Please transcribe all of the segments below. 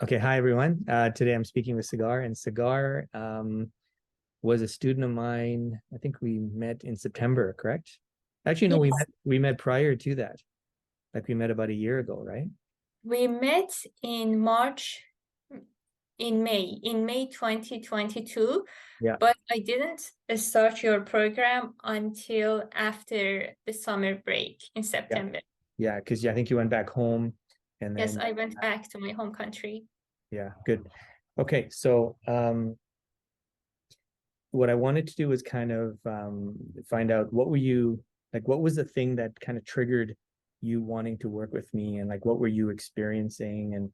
Okay, hi everyone. Today I'm speaking with Sarghar, and Sarghar was a student of mine. I think we met in September, correct? Actually, no, we Yes, met prior to that. Like we met about a year ago, right? we met in March, in May 2022, Yeah, but I didn't start your program until after the summer break in yeah, September. yeah. Because I think you went back home, and Yes, then I went back to my home country. yeah, good. Okay, so what I wanted to do was kind of find out what were you like. What was the thing that kind of triggered you wanting to work with me, and like what were you experiencing, and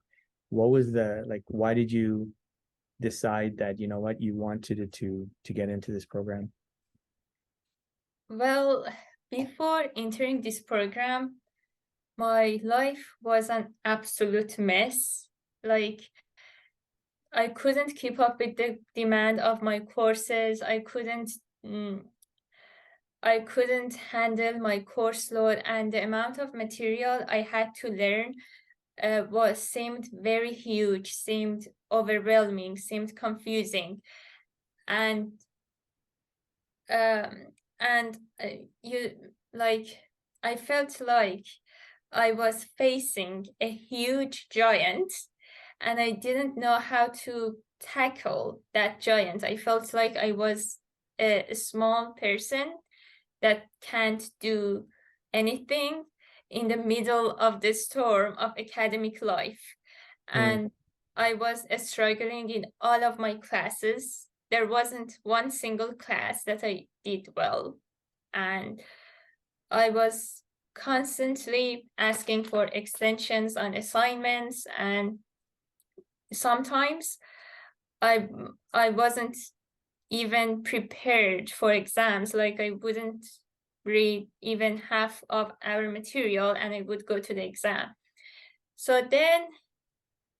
what was the like? Why did you decide that you know what you wanted to get into this program? Well, before entering this program, my life was an absolute mess. Like, I couldn't keep up with the demand of my courses. Mm, I couldn't handle my course load, and the amount of material I had to learn was seemed very huge, seemed overwhelming, seemed confusing, and um, and you like I felt like I was facing a huge giant, and I didn't know how to tackle that giant. I felt like I was a small person that can't do anything in the middle of the storm of academic life. Mm, And I was struggling in all of my classes. There wasn't one single class that I did well. And I was constantly asking for extensions on assignments, and sometimes I I wasn't even prepared for exams. Like, I wouldn't read even half of our material and I would go to the exam. So then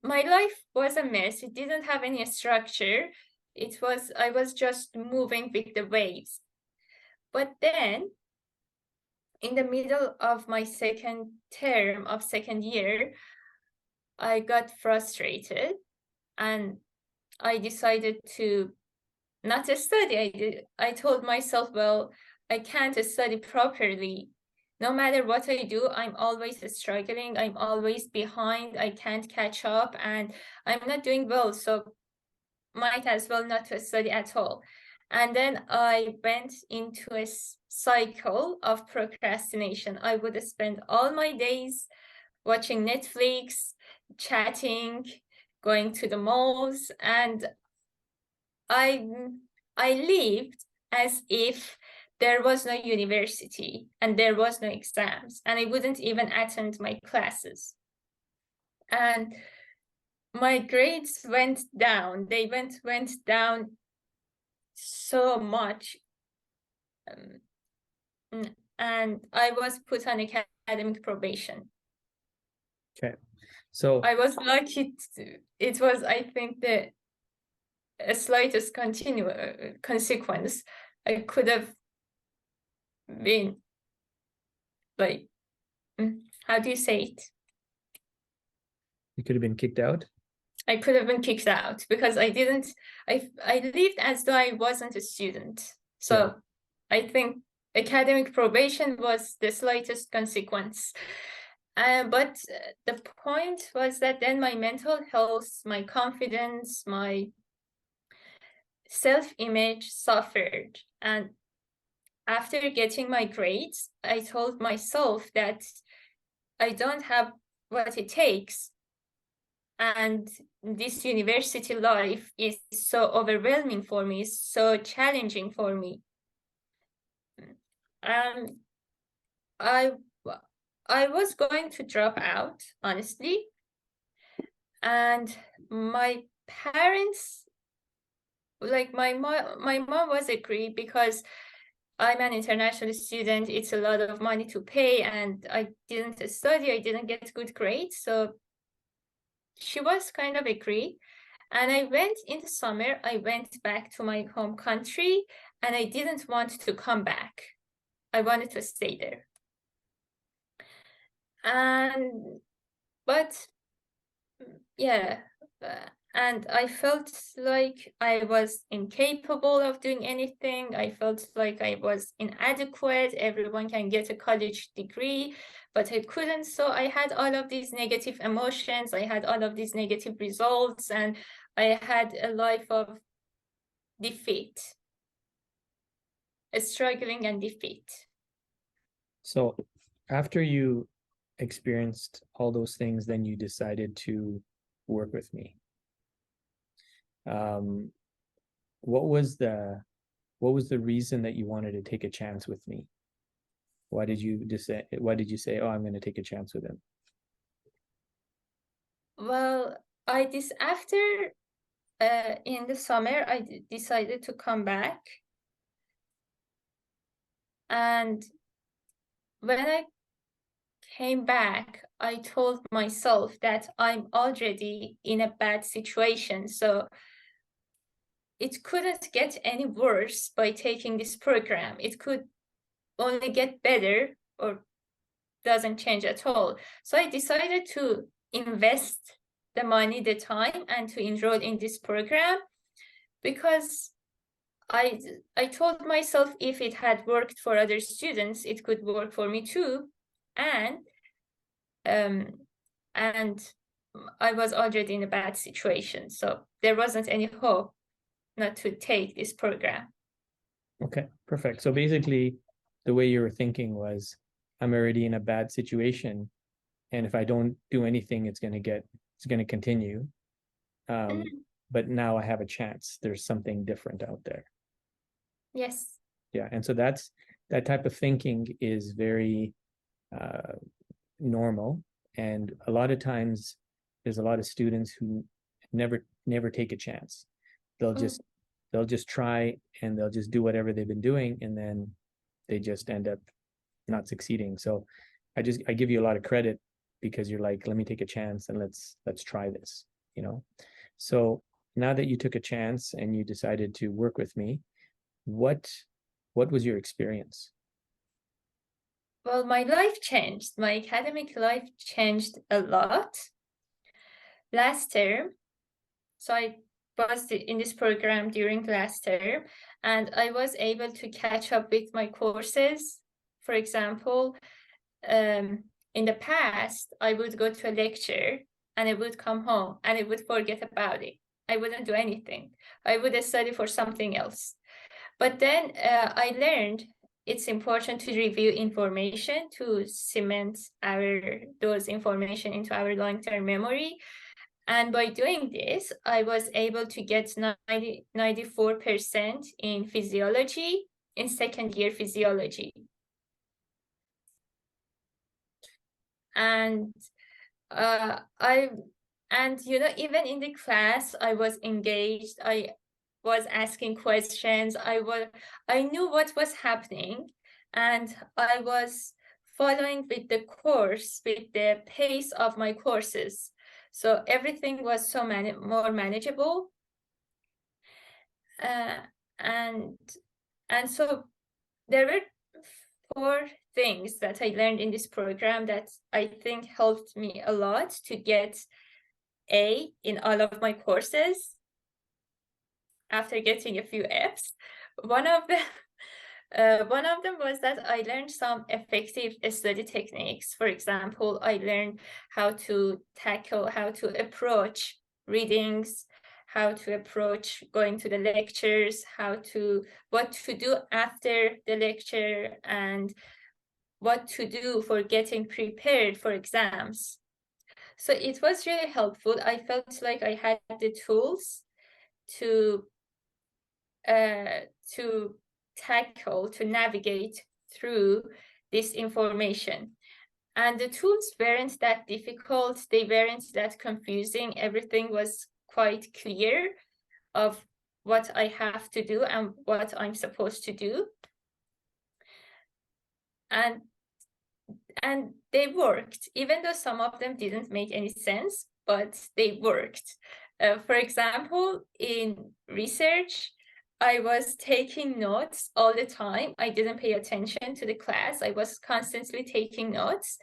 my life was a mess. It didn't have any structure. I was just moving with the waves. But then in the middle of my second term of second year, I got frustrated and I decided to not to study. I told myself, well, I can't study properly. No matter what I do, I'm always struggling. I'm always behind. I can't catch up and I'm not doing well. So might as well not to study at all. And then I went into a cycle of procrastination. I would spend all my days watching Netflix, chatting, going to the malls, and I I lived as if there was no university and there was no exams, and I wouldn't even attend my classes. And my grades went down. They went down so much, um, and I was put on academic probation. okay, so I was lucky. It was, I think, the slightest consequence. I could have been like, how do you say it? you could have been kicked out. I could have been kicked out because I didn't. I lived as though I wasn't a student. Yeah. So I think academic probation was the slightest consequence. But the point was that then my mental health, my confidence, my self-image suffered. And after getting my grades, I told myself that I don't have what it takes, and this university life is so overwhelming for me, so challenging for me. And I I was going to drop out, honestly. And my parents, like my mom was agree because I'm an international student. It's a lot of money to pay, and I didn't study. I didn't get good grades, so she was kind of agree. And I went in the summer, I went back to my home country and I didn't want to come back. I wanted to stay there. And but yeah, and I felt like I was incapable of doing anything. I felt like I was inadequate. Everyone can get a college degree, but I couldn't. So I had all of these negative emotions. I had all of these negative results, and I had a life of defeat, struggling and defeat. So after you experienced all those things, then you decided to work with me. Um, what was the reason that you wanted to take a chance with me? Why did you say, oh, I'm going to take a chance with him? Well, after in the summer, I decided to come back. And when I came back, I told myself that I'm already in a bad situation. So it couldn't get any worse by taking this program. It could only get better or doesn't change at all. So I decided to invest the money, the time, and to enroll in this program because I told myself if it had worked for other students, it could work for me too. And um, and I was already in a bad situation. So there wasn't any hope not to take this program. Okay, perfect. So basically, the way you were thinking was, I'm already in a bad situation, and if I don't do anything, it's going to continue. Mhm. But now I have a chance. There's something different out there. Yes. Yeah, and so that type of thinking is very normal, and a lot of times there's a lot of students who never take a chance. They'll Oh, just they'll just try and they'll just do whatever they've been doing, and then they just end up not succeeding. So I give you a lot of credit because you're like, let me take a chance and let's try this, you know. So now that you took a chance and you decided to work with me, what what was your experience? well, my life changed. My academic life changed a lot. Last term, so I was in this program during last term, and I was able to catch up with my courses. For example, in the past, I would go to a lecture and I would come home and I would forget about it. I wouldn't do anything. I would study for something else. But then I learned it's important to review information to cement those information into our long-term memory. And by doing this, I was able to get 94% in physiology, in second year physiology. And I and even in the class I was engaged. I was asking questions. I knew what was happening, and I was following with the course, with the pace of my courses. So everything was so more manageable. Uh, and and so there were 4 things that I learned in this program that I think helped me a lot to get A in all of my courses after getting a few Fs. One of them, one of them was that I learned some effective study techniques. For example, I learned how to approach readings, how to approach going to the lectures, what to do after the lecture, and what to do for getting prepared for exams. So it was really helpful. I felt like I had the tools to uh, to to navigate through this information. And the tools weren't that difficult. They weren't that confusing. Everything was quite clear of what I have to do and what I'm supposed to do. And they worked, even though some of them didn't make any sense, but they worked. For example, in research, I was taking notes all the time. I didn't pay attention to the class. I was constantly taking notes.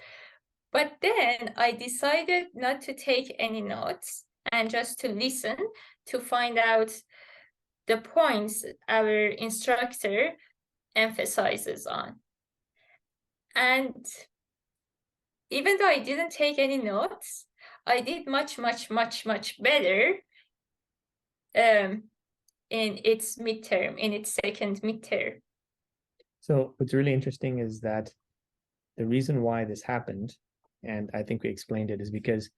But then I decided not to take any notes and just to listen to find out the points our instructor emphasizes on. And even though I didn't take any notes, I did much better in its midterm, in its second midterm. So what's really interesting is that the reason why this happened, and I think we explained it, is because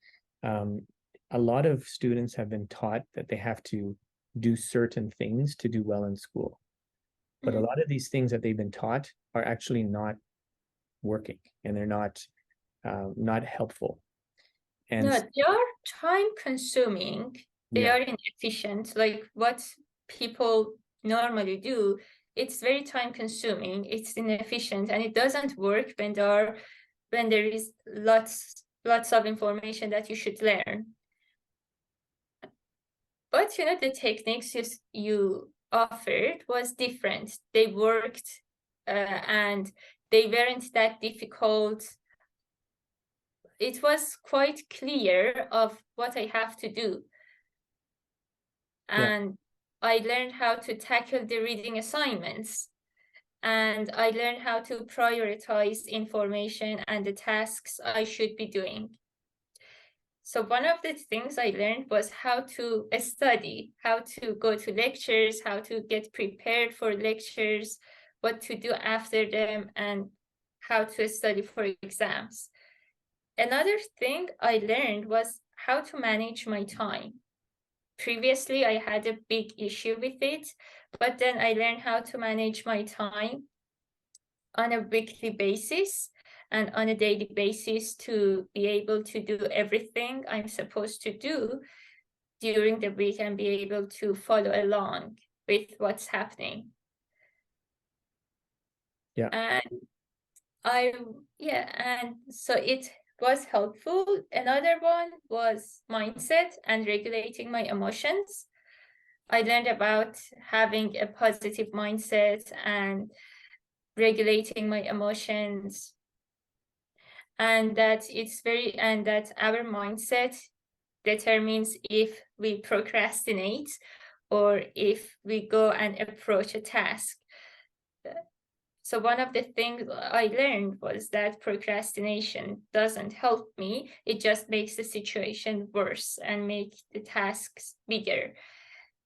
a lot of students have been taught that they have to do certain things to do well in school. But a lot of these things that they've been taught are actually not working, and they're not helpful. And No, they are time consuming. They yeah, are inefficient. Like what people normally do, it's very time consuming, it's inefficient, and it doesn't work when there is lots of information that you should learn. But the techniques you offered was different. They worked and they weren't that difficult. It was quite clear of what I have to do. yeah, And I learned how to tackle the reading assignments. And I learned how to prioritize information and the tasks I should be doing. So one of the things I learned was how to study, how to go to lectures, how to get prepared for lectures, what to do after them, and how to study for exams. Another thing I learned was how to manage my time. Previously, I had a big issue with it, but then I learned how to manage my time on a weekly basis and on a daily basis to be able to do everything I'm supposed to do during the week and be able to follow along with what's happening. yeah, And and so it was helpful. Another one was mindset and regulating my emotions. I learned about having a positive mindset and regulating my emotions, and that our mindset determines if we procrastinate or if we go and approach a task. So one of the things I learned was that procrastination doesn't help me. It just makes the situation worse and make the tasks bigger.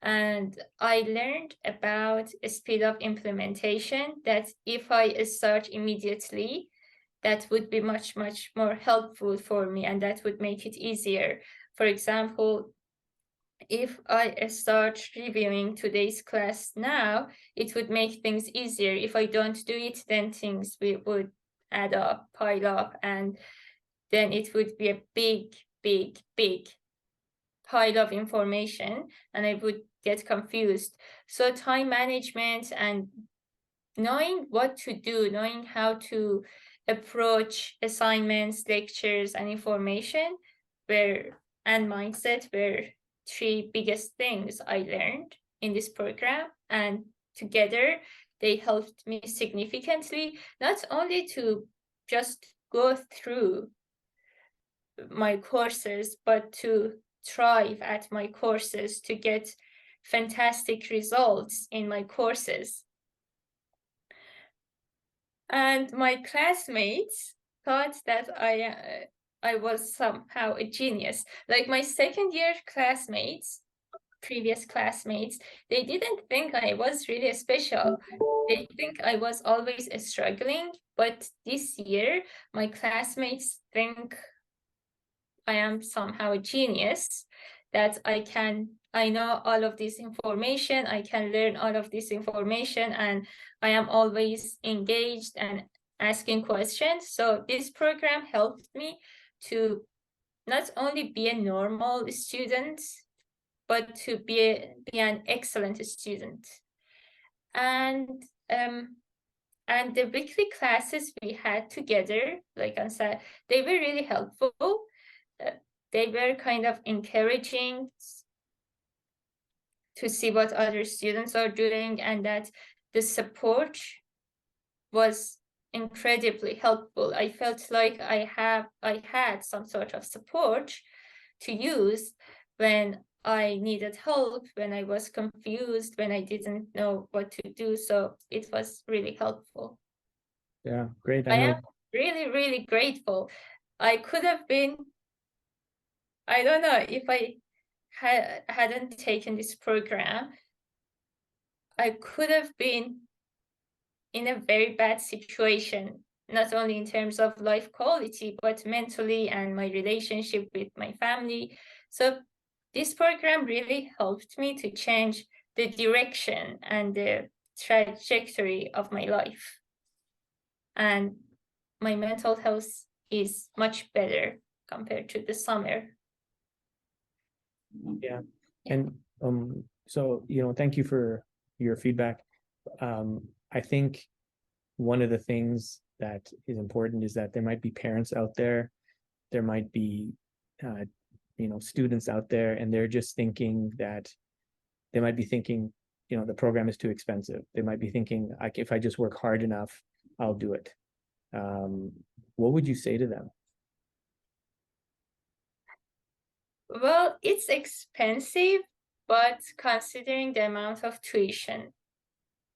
And I learned about a speed of implementation, that if I start immediately, that would be much more helpful for me, and that would make it easier. For example, if I start reviewing today's class now, it would make things easier. If I don't do it, then things would add up, pile up, and then it would be a big pile of information, and I would get confused. So time management and knowing what to do, knowing how to approach assignments, lectures, and information and mindset were three biggest things I learned in this program. And together they helped me significantly, not only to just go through my courses, but to thrive at my courses, to get fantastic results in my courses. And my classmates thought that I was somehow a genius. Like my second year previous classmates, they didn't think I was really special. They think I was always struggling. But this year, my classmates think I am somehow a genius, that I know all of this information, I can learn all of this information, and I am always engaged and asking questions. So this program helped me to not only be a normal student, but to be an excellent student. And the weekly classes we had together, like I said, they were really helpful. They were kind of encouraging to see what other students are doing, and that the support was incredibly helpful. I felt like I had some sort of support to use when I needed help, when I was confused, when I didn't know what to do. So it was really helpful. Yeah, great. I I am know. really, really grateful. I could have been, I don't know, if I hadn't taken this program, I could have been in a very bad situation, not only in terms of life quality, but mentally and my relationship with my family. So this program really helped me to change the direction and the trajectory of my life. And my mental health is much better compared to the summer. Yeah. And so, thank you for your feedback. I think one of the things that is important is that there might be parents out there might be uh, students out there, and they're just thinking that they might be thinking, the program is too expensive. They might be thinking, like, if I just work hard enough, I'll do it. Um, what would you say to them? Well, it's expensive, but considering the amount of tuition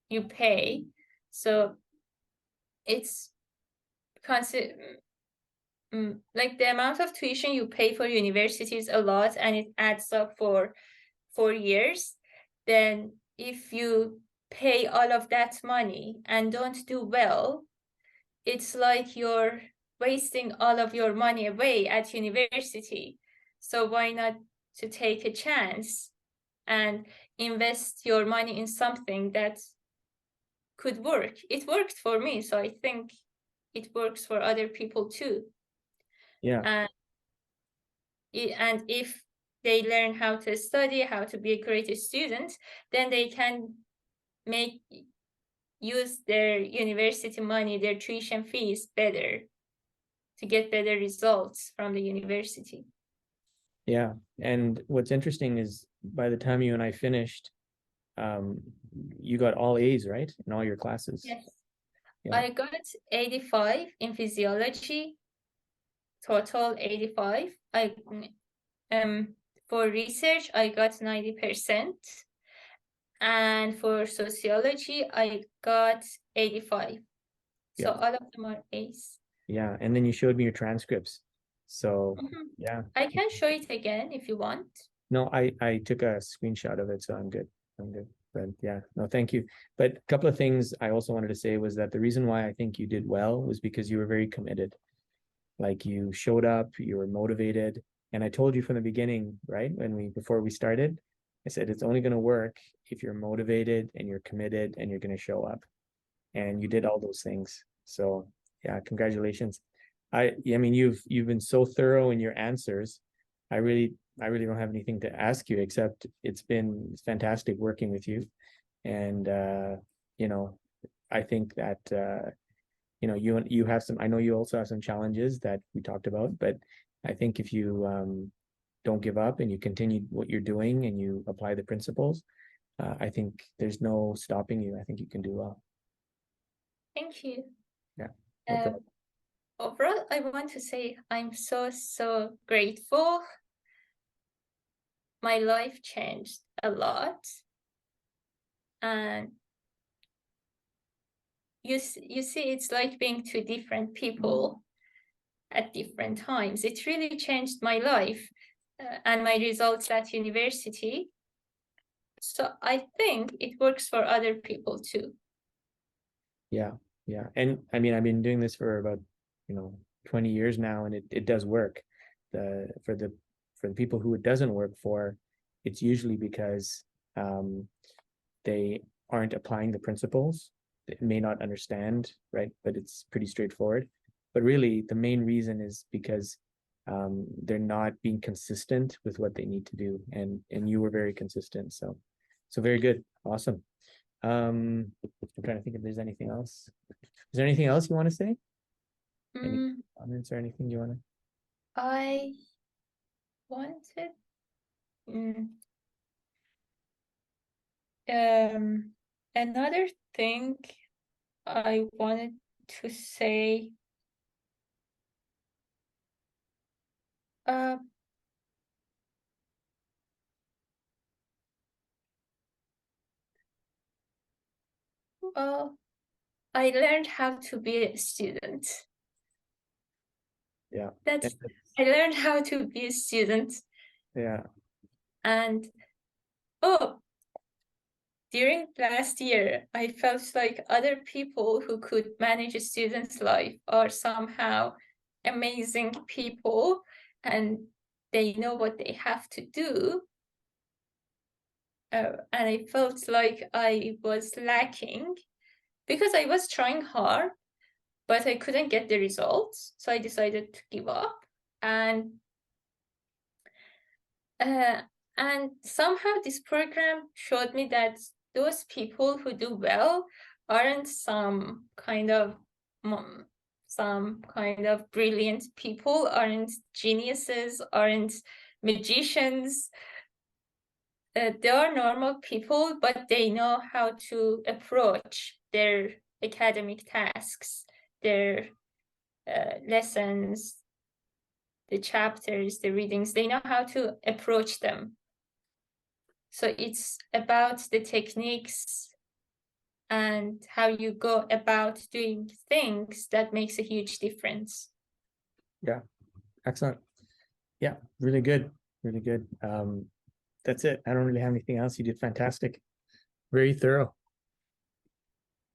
you pay, so it's consider like the amount of tuition you pay for university is a lot, and it adds up for 4 years. Then if you pay all of that money and don't do well, it's like you're wasting all of your money away at university. So why not to take a chance and invest your money in something that could work? It worked for me, so I think it works for other people too. Yeah, And and if they learn how to study, how to be a great student, then they can make use their university money, their tuition fees better to get better results from the university. yeah. And what's interesting is by the time you and I finished, um, you got all A's, right? In all your classes. Yes. Yeah, I got 85 in physiology, total 85. I for research I got 90%, and for sociology I got 85. yeah, So all of them are A's. yeah. And then you showed me your transcripts. So Mhm. yeah. I can show it again if you want. No, I took a screenshot of it, so I'm good. I'm good. But yeah, no, thank you. But a couple of things I also wanted to say was that the reason why I think you did well was because you were very committed. Like, you showed up, you were motivated. And I told you from the beginning, right? Before we started, I said it's only going to work if you're motivated and you're committed and you're going to show up. And you did all those things. So yeah, congratulations. I mean, you've been so thorough in your answers. I really don't have anything to ask you, except it's fantastic working with you. And you know, I think that you have some, I know you also have some challenges that we talked about, but I think if you don't give up and you continue what you're doing and you apply the principles, I think there's no stopping you. I think you can do well. Thank you. Yeah, no Uh, problem. Overall, I want to say I'm so, so grateful. My life changed a lot. And you see, it's like being two different people at different times. It really changed my life and my results at university. So I think it works for other people too. Yeah, yeah. And I mean, I've been doing this for about, 20 years now, and it does work. For the people who it doesn't work for, it's usually because they aren't applying the principles. They may not understand, right? But it's pretty straightforward. But really, the main reason is because they're not being consistent with what they need to do. And you were very consistent. So very good. Awesome. I'm trying to think if there's anything else. Is there anything else you want to say? Any Mm, comments or anything you want to? I wanted mm, um another thing I wanted to say. Uh, Well, I learned how to be a student. Yeah. That's And I learned how to be a student. yeah. And oh, during last year, I felt like other people who could manage a student's life are somehow amazing people and they know what they have to do. And I felt like I was lacking because I was trying hard, but I couldn't get the results. So I decided to give up. And uh, and somehow this program showed me that those people who do well aren't some kind of brilliant people, aren't geniuses, aren't magicians. They are normal people, but they know how to approach their academic tasks, their lessons, the chapters, the readings. They know how to approach them. So it's about the techniques and how you go about doing things that makes a huge difference. Yeah. Excellent. Yeah. Really good. Really good. That's it. I don't really have anything else. You did fantastic. Very thorough.